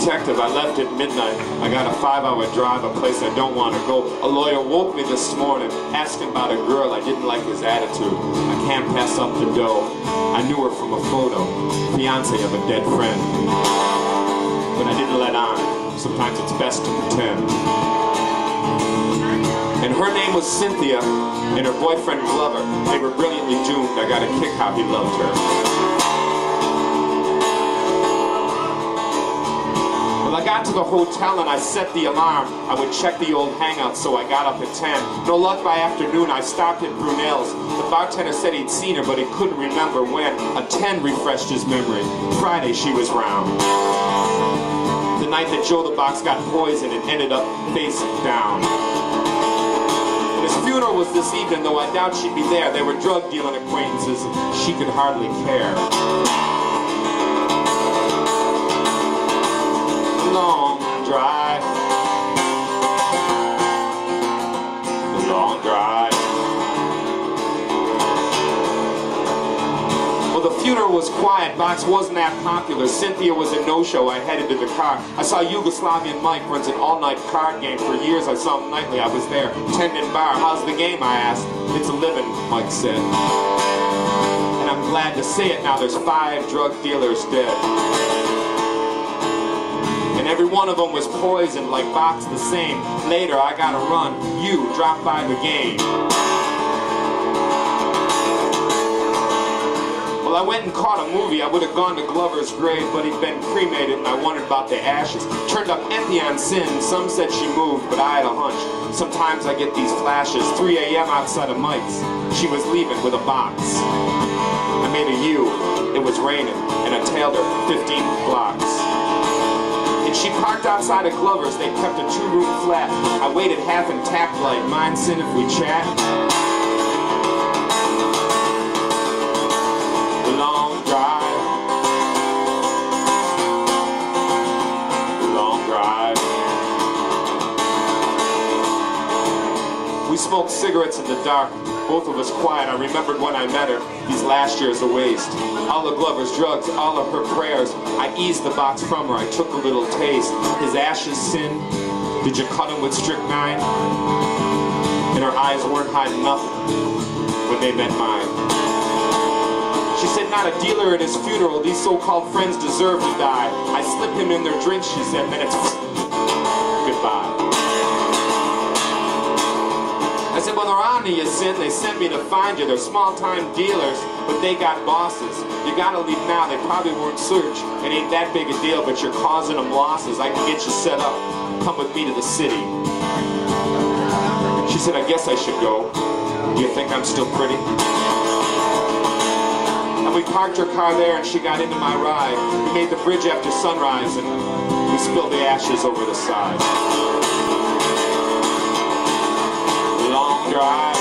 detective. I left at midnight. I got a 5-hour drive, a place I don't want to go. A lawyer woke me this morning, asking about a girl. I didn't like his attitude. I can't pass up the dough. I knew her from a photo, fiance of a dead friend. But I didn't let on. Sometimes it's best to pretend. And her name was Cynthia, and her boyfriend Glover. They were brilliantly doomed. I got a kick how he loved her. Well, I got to the hotel and I set the alarm. I would check the old hangout, so I got up at 10. No luck by afternoon, I stopped at Brunel's. The bartender said he'd seen her, but he couldn't remember when. A 10 refreshed his memory. Friday she was round. The night that Joe the Box got poisoned and ended up face down. And his funeral was this evening, though I doubt she'd be there. They were drug dealing acquaintances. She could hardly care. Long drive, the long drive. Well, the funeral was quiet. Box wasn't that popular. Cynthia was a no-show. I headed to the car. I saw Yugoslavian Mike runs an all-night card game. For years I saw him nightly. I was there, tending bar. How's the game, I asked. It's a living, Mike said. And I'm glad to say it now. There's 5 drug dealers dead. And every one of them was poisoned like Box the same. Later, I gotta run. You drop by the game. Well, I went and caught a movie. I would have gone to Glover's grave, but he'd been cremated, and I wondered about the ashes. Turned up empty on sin. Some said she moved, but I had a hunch. Sometimes I get these flashes. 3 a.m. outside of Mike's. She was leaving with a box. I made a U. It was raining, and I tailed her 15 blocks. And she parked outside of Glover's. They kept a 2-room flat. I waited half in tap light. Mind sin if we chat? The long drive. The long drive. We smoked cigarettes in the dark. Both of us quiet. I remembered when I met her. These last years a waste. All of Glover's drugs, all of her prayers. I eased the box from her. I took a little taste. His ashes sin. Did you cut him with strychnine? And her eyes weren't hiding nothing when they met mine. She said, not a dealer at his funeral. These so-called friends deserve to die. I slip him in their drinks, she said, then it's goodbye. I said, well, they're on to you, Sin. They sent me to find you. They're small-time dealers, but they got bosses. You gotta leave now. They probably won't search. It ain't that big a deal, but you're causing them losses. I can get you set up. Come with me to the city. She said, I guess I should go. Do you think I'm still pretty? And we parked her car there, and she got into my ride. We made the bridge after sunrise, and we spilled the ashes over the side. Long drive.